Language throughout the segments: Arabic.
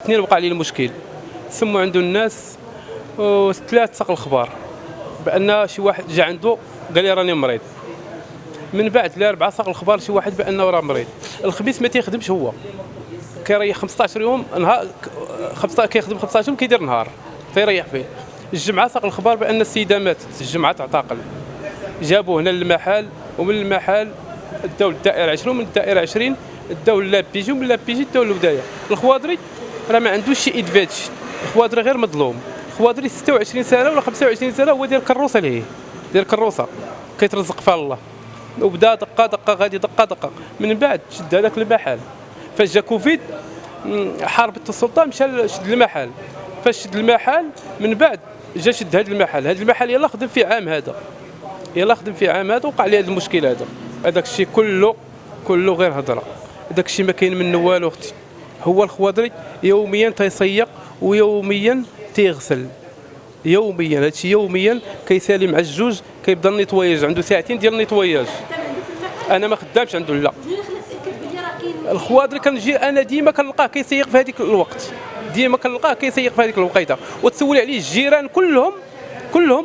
اثنين وقع لي المشكل. سموا عنده الناس وثلاث ساق الخبار بان شي واحد جا عنده قال لي راني مريض. من بعد لا 4 ساق الخبار شي واحد بانه راه مريض. الخبيث ما تيخدمش، هو كيريح 15 يوم نهار، كيخدم 15 يوم كيدير نهار تيريح فيه. الجمعه ساق الخبار بان السيده ماتت، الجمعه تعتقل. جابوه هنا للمحل، ومن المحل داو للدائره 20، ومن الدائره 20 داو لابيجي، ومن لابيجي داو للبدايه. الخواضري راه ما عندوش شي ايد فاتش، الخواضري غير مظلوم. الخواضري 26 سنه ولا 25 سنه هو داير كروسه ليه، داير كروسه كيترزق فيها الله. وبدا دقه دقه غادي دقه دقه، من بعد شد هذاك المحل. فاش جا كوفيد حاربت السلطه، مشى شد المحل. فاش شد المحل من بعد جا شد هذا المحل. هذا المحل يلاه خدم فيه عام هذا، يلاه خدم فيه عام هذا، وقع لي هذا المشكل هذا. هذاك الشيء كله غير هضره، هذاك الشيء ما كاين منه والو اختي. هو الخواضري يوميا تيصيق ويوميا تيغسل، يوميا هادشي يوميا كيسالي مع الجوج، كيبدا النيطواياج عنده ساعتين ديال النيطواياج. انا ما خدامش عنده لا. الخواضري كنجي انا ديما كنلقاه كيسيق في هذيك الوقت، ديما كنلقاه كيسيق في هذيك الوقيته. وتسولي عليه الجيران كلهم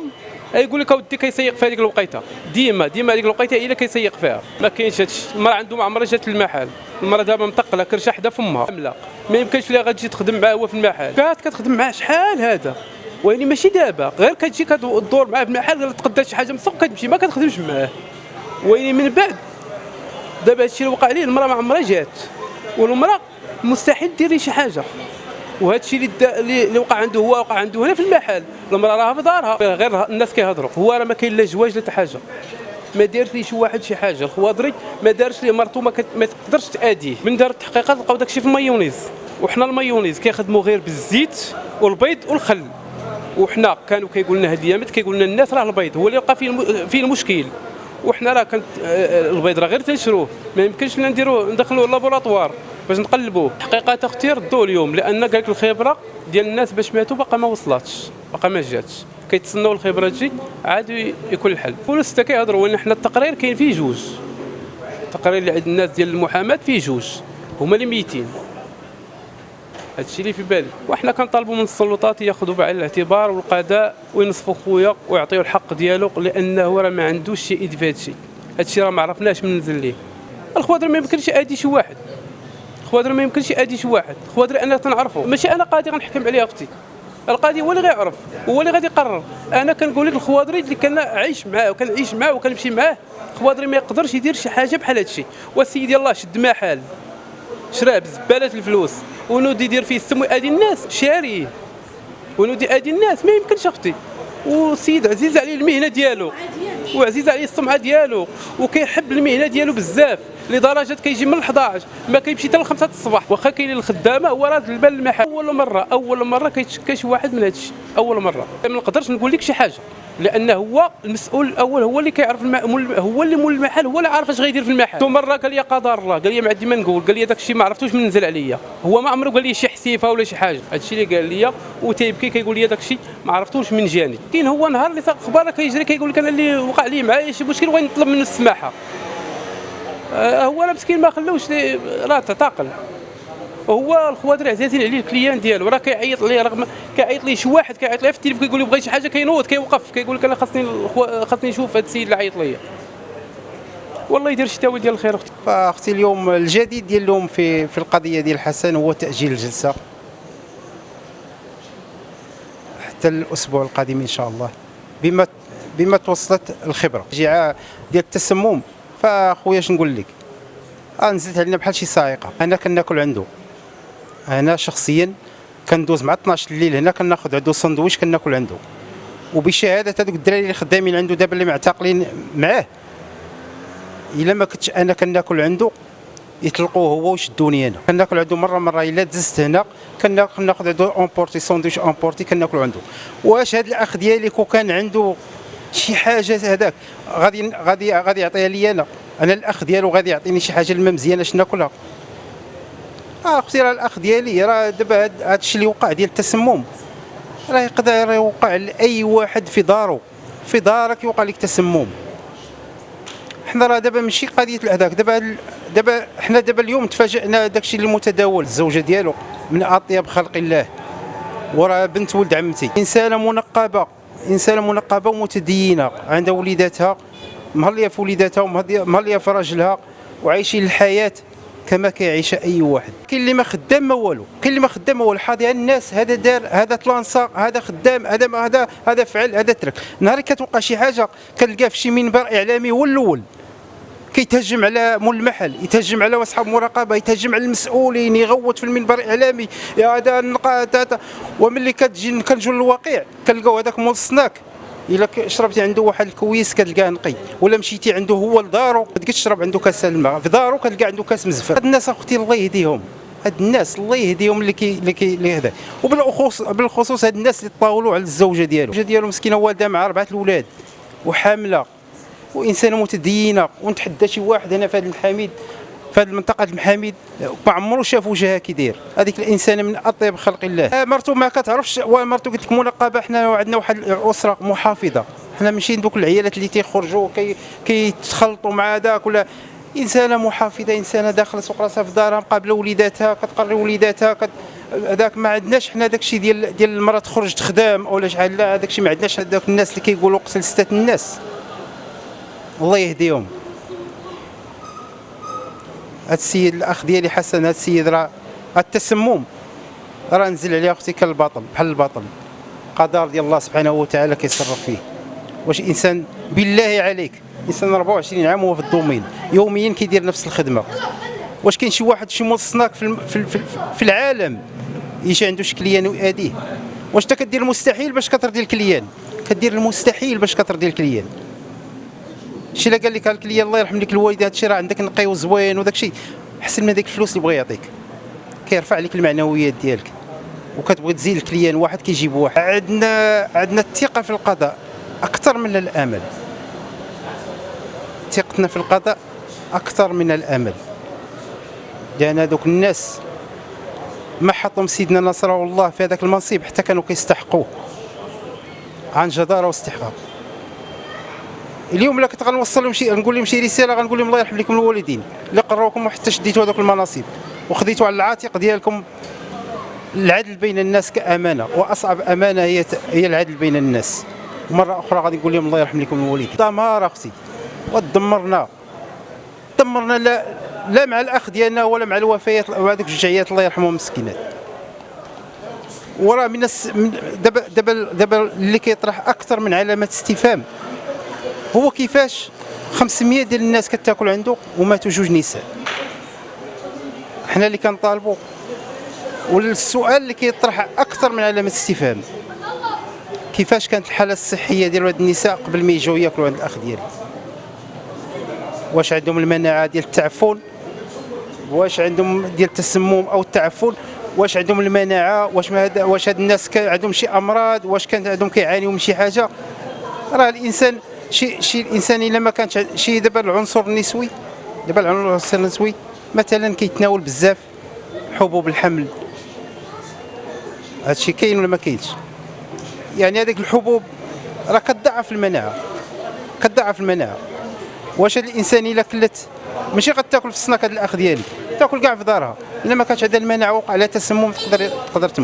يقول لك اودي كيسيق في هذيك الوقيته، ديما هذيك الوقيته هي اللي كيسيق فيها. ما كاينش هادشي. المراه عنده ما عمرها جات للمحل، المراه دابا متقله كرشه حدا فمها، لا ما يمكنش ليها غتجي تخدم معاه هو في المحل. كتخدم معاه شحال هذا، ويعني ماشي دابا غير كتجي كدور معاه في المحل، تقدر شي حاجه من السوق كتمشي، ما كتخدمش معاه. ويعني من بعد دابا هادشي اللي وقع ليه، المراه ما عمرها جات، والمراه مستحيل دير لي شي حاجه. وهذا الشيء اللي وقع عنده هو وقع عنده هنا في المحل. المراه راها في دارها، غير الناس كيهضروا، هو راه ما كاين لا جواج لا حتى حاجه. ما دارت ليه شي واحد شي حاجه. الخواضري ما دارش ليه مرته، ما تقدرش تاديه. من دار التحقيقات لقاو داكشي في المايونيز، وحنا المايونيز كيخدموا غير بالزيت والبيض والخل. وحنا كانوا كيقول لنا هاد الايامات كيقول لنا الناس راه البيض هو اللي لقى فيه المشكل، وحنا راه كانت البيض راه غير تنشروه، ما يمكنش لنا ندخلوه اللابوراتوار باش نقلبوه. التحقيقات اختي ردوا اليوم، لان قالك الخبره ديال الناس باش ماتوا باقا ما وصلاتش، باقا ما جاتش، كيتسناو الخبره تجي عاد يكون الحل. البوليس حتى كيهضروا ان حنا التقرير كاين فيه جوج، التقرير اللي عند الناس ديال المحاماه فيه جوج هما اللي ميتين. هادشي اللي في بالي. وحنا كنطالبوا من السلطات ياخذوا بعين الاعتبار والقضاء وينصفوا خويا ويعطيو الحق ديالو، لانه راه ما عندوش شي ايد في هادشي راه ما عرفناش من نزل ليه. الخواضر ما يمكنش يادي شي واحد، الخواضر ما يمكنش يادي شي واحد. الخواضر انا تنعرفو، ماشي انا قاضي غنحكم عليه اختي، القاضي هو اللي غيعرف، هو اللي غادي يقرر. انا كنقول لك الخواضري اللي كنعيش معاه وكنعيش معاه وكنمشي معاه، الخواضري ما يقدرش يدير شي حاجه بحال هادشي. والسيد يلاه شد محل شراه بزبالات الفلوس ونودي يدير فيه السم ويأذي الناس شاريه، ونودي يأذي الناس، ما يمكنش اختي. والسيد عزيز عليه المهنه ديالو وعزيز عليه السمعه ديالو، وكيحب المهنه ديالو بزاف لدرجه كيجي من 11 ما كيمشي حتى ل 5 الصباح، واخا كاينين الخدامه هو راه البال المحل. اول مره كيتشكى شي واحد من هادشي، اول مره. ما نقدرش نقول لك شي حاجه، لان هو المسؤول الاول، هو اللي كيعرف هو اللي مول المحل، هو اللي عارف اش غيدير في المحل. ثم مره قال لي قدر الله، قال لي ما عندي ما نقول، قال لي داك الشيء ما عرفتوش من نزل عليا. هو ما عمره قال لي شي حسيفه ولا شي حاجه، هذا الشيء اللي قال لي وتيبكي كيقول لي داك الشيء ما عرفتوش من جاني. كاين هو نهار اللي ساق اخبار كيجري كيقول لك انا اللي وقع لي معايا شي مشكل وغادي نطلب منه السماحه. هو راه مسكين ما خلوش راه تعتقل. هو الخواضر عزازين عليه الكليان ديالو، راه كيعيط ليه، رغم كيعيط ليه شي واحد كيعيط ليه في التليفون كيقول له بغيت شي حاجه، كينوض كيوقف كيقول لك انا خاصني نشوف هذا السيد اللي عيط ليا. والله يدير الشتاوي ديال الخير اختي. فاختي اليوم الجديد ديالهم في القضيه ديال حسن هو تاجيل الجلسه حتى الاسبوع القادم ان شاء الله، بما توصلت الخبره. جيعه ديال التسمم، فاخويا اش نقول لك، نزلت علينا بحال شي صاعقه. انا كناكل عنده، انا شخصيا كندوز مع 12 الليل هنا كناخذ عنده سندويش كناكل عنده، وبشهاده هذوك الدراري اللي خدامين عنده دابا اللي معتقلين معاه، الا ما كنتش انا كناكل عنده يطلقوه هو ويشدوني انا. كناكل عنده مره الا دزت هنا كناخذ عنده اونبورتي ساندويش اونبورتي كناكل عنده. واش هذا الاخ ديالي كون كان عنده شي حاجه هذاك غادي يعطيها لي انا الاخ ديالو غادي يعطيني شي حاجه لما مزيانه باش ناكلها. اختي راه الاخ ديالي راه دابا هذا الشيء اللي وقع ديال التسمم راه يقدر يوقع لاي واحد في دارو، في دارك يوقع لك تسمم. حنا راه دابا ماشي قضيه هذاك، دابا حنا اليوم تفاجئنا داكشي اللي متداول، الزوجه ديالو من اطيب خلق الله، وراه بنت ولد عمتي، انسانه منقبه ومتدينه، عندها وليداتها، مهليه في وليداتها ومهليه في راجلها، وعايشين الحياه كما كيعيش اي واحد. كاين اللي ما خدام ما والو، حاضر الناس، هذا دار، هذا تلانسا، هذا خدام، هذا فعل، هذا ترك. نهار كتوقع شي حاجه كتلقاه في شي منبر اعلامي هو الاول كيتهجم على مول المحل، يتهجم على اصحاب المراقبه، يتهجم على المسؤولين، يغوت في المنبر الاعلامي، يا هذا النقاد. وملي كنجوا للواقع كنلقاو هذاك مول السناك الا شربتي عنده واحد الكويس كتلقاه نقي، ولا مشيتي عنده هو لدارو ما تقدرش تشرب عنده كاس الماء، في دارو كتلقى عنده كاس مزفر. هاد الناس اختي الله يهديهم، هاد الناس الله يهديهم اللي هذا. وبالخصوص هاد الناس اللي طاولوا على الزوجه ديالو مسكينه والده مع 4 الاولاد وحامله وانسانه متدينه، ونتحدى شي واحد هنا في هذا المحاميد، في هذه المنطقه المحاميد ما عمرو شاف وجهها كي داير. هذيك الانسانه من اطيب خلق الله. مرتو ما كتعرفش، مرتو قلت لك منقبه. حنا عندنا واحد الاسره محافظه، حنا ماشي دوك العيالات اللي تيخرجوا كيتخلطوا مع هذاك، ولا انسانه محافظه، انسانه داخله سوق راسها في دارها مقابله وليداتها، كتقري وليداتها هذاك. ما عندناش حنا داك الشيء ديال المراه تخرج تخدم ولا شحال، لا هذاك الشيء ما عندناش. هذوك الناس اللي كيقولوا قتل 6 الناس الله يهديهم. هاد السيد الاخ ديالي حسن، هاد السيد راه التسمم راه نزل عليه اختي كالباطل، بحال الباطل. قدر ديال الله سبحانه وتعالى كيتصرف فيه. واش انسان بالله عليك، انسان 24 عام وهو في الدومين يوميا كيدير نفس الخدمه، واش كاين شي واحد شي مصناك في العالم يجي عنده شي كليان ويأديه؟ واش انت كدير المستحيل باش كترضي الكليان؟ كدير المستحيل باش كترضي الكليان. شي لا قال لك الكليان الله يرحم لك الوالدين هادشي راه عندك نقي وزوين وداك الشيء، حسن من ديك الفلوس اللي بغى يعطيك، كيرفع لك المعنويات ديالك، وكتبغي تزيد الكليان واحد كيجيب واحد. عندنا الثقه في القضاء اكثر من الامل، ثقتنا في القضاء اكثر من الامل، لان هذوك الناس ما حطهم سيدنا نصره الله في هذاك المنصب حتى كانوا كيستحقوه عن جداره واستحقاق. اليوم لا كنت غنوصل لهم نقول لهم شي رساله، غنقول لهم الله يرحم لكم الوالدين اللي قراوكم وحتى شديتوا هذوك المناصب وخذيتوا على العاتق ديالكم العدل بين الناس كامانه، واصعب امانه هي العدل بين الناس. مره اخرى غادي نقول لهم الله يرحم لكم الوالدين. دمار اختي، ودمرنا لا مع الاخ ديالنا ولا مع الوفيات وهذوك الجمعيات الله يرحمهم مسكينات. وراه من دابا اللي كيطرح اكثر من علامات استفهام هو كيفاش 500 ديال الناس كتاكل عنده وماتوا 2 نساء. حنا اللي كنطالبوا، والسؤال اللي كيطرح اكثر من علامه استفهام كيفاش كانت الحاله الصحيه ديال هاد النساء قبل ما يجوا ياكلوا عند الاخ ديالي؟ واش عندهم المناعه ديال التعفن؟ واش عندهم ديال التسمم او التعفن؟ واش عندهم المناعه؟ واش هاد الناس عندهم شي امراض؟ واش كان عندهم كيعانيوا من شي حاجه؟ راه الانسان شي الانسان الا ما كانش شي دابا العنصر النسوي، مثلا كيتناول بزاف حبوب الحمل. هادشي كاين ولا ما كاينش؟ يعني هذيك الحبوب راه كتضعف المناعه. واش هاد الانسان الا كلت ماشي غتاكل في السناك هاد الاخ ديالي، تاكل كاع في دارها، الا ما كانش عندها المناعه وقع لها تسمم تقدر تموت.